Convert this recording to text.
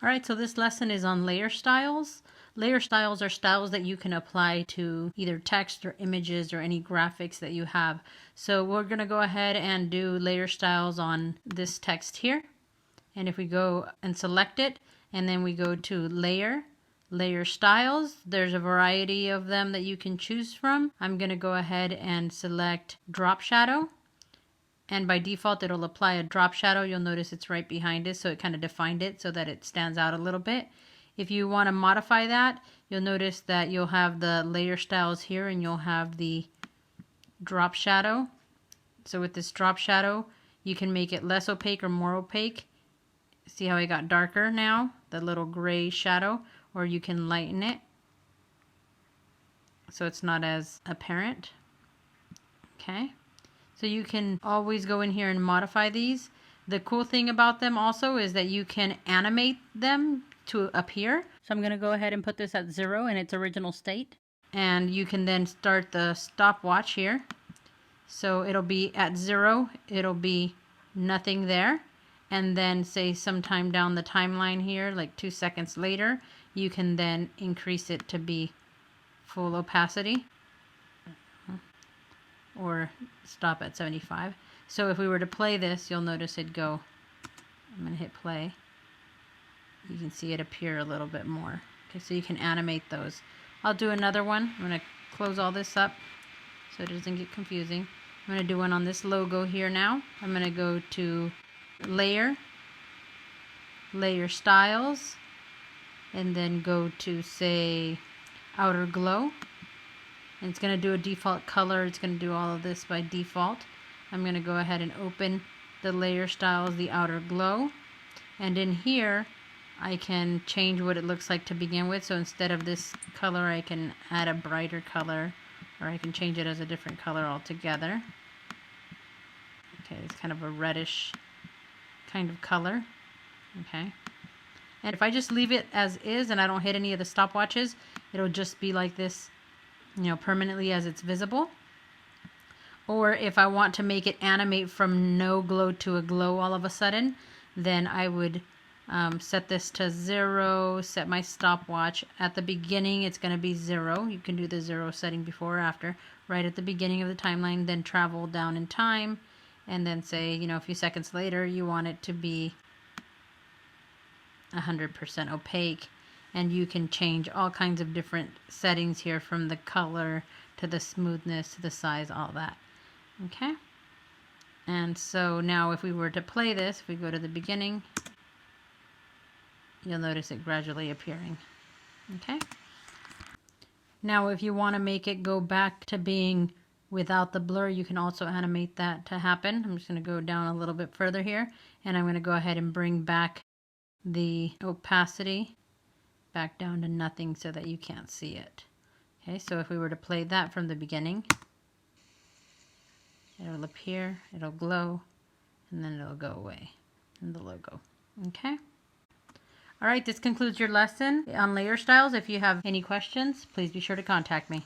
All right, so this lesson is on layer styles. Layer styles are styles that you can apply to either text or images or any graphics that you have. So we're going to go ahead and do layer styles on this text here. And if we go and select it, and then we go to layer styles, there's a variety of them that you can choose from. I'm going to go ahead and select drop shadow. And by default, it'll apply a drop shadow. You'll notice it's right behind it, so it kind of defined it so that it stands out a little bit. If you want to modify that, you'll notice that you'll have the layer styles here and you'll have the drop shadow. So with this drop shadow, you can make it less opaque or more opaque. See how it got darker now, the little gray shadow, or you can lighten it so it's not as apparent. Okay. So you can always go in here and modify these. The cool thing about them also is that you can animate them to appear. So I'm going to go ahead and put this at 0 in its original state. And you can then start the stopwatch here. So it'll be at 0, it'll be nothing there. And then say sometime down the timeline here, like 2 seconds later, you can then increase it to be full opacity. Or stop at 75. So if we were to play this, you'll notice it'd go, I'm going to hit play. You can see it appear a little bit more. Okay, so you can animate those. I'll do another one. I'm going to close all this up so it doesn't get confusing. I'm going to do one on this logo here now. I'm going to go to layer styles, and then go to, say, outer glow. And it's going to do a default color. It's going to do all of this by default. I'm going to go ahead and open the layer styles, the outer glow. And in here, I can change what it looks like to begin with. So instead of this color, I can add a brighter color, or I can change it as a different color altogether. Okay, it's kind of a reddish kind of color. Okay. And if I just leave it as is and I don't hit any of the stopwatches, it'll just be like this, you know, permanently as it's visible. Or if I want to make it animate from no glow to a glow all of a sudden, then I would set this to 0, set my stopwatch. At the beginning, it's going to be 0. You can do the 0 setting before or after, right at the beginning of the timeline, then travel down in time, and then say, you know, a few seconds later, you want it to be 100% opaque. And you can change all kinds of different settings here, from the color to the smoothness to the size, all that. Okay. And so now if we were to play this, if we go to the beginning, you'll notice it gradually appearing. Okay. Now if you want to make it go back to being without the blur, you can also animate that to happen. I'm just going to go down a little bit further here, and I'm going to go ahead and bring back the opacity back down to nothing so that you can't see it. Okay, so if we were to play that from the beginning, it'll appear, it'll glow, and then it'll go away in the logo. Okay. All right, this concludes your lesson on layer styles. If you have any questions, please be sure to contact me.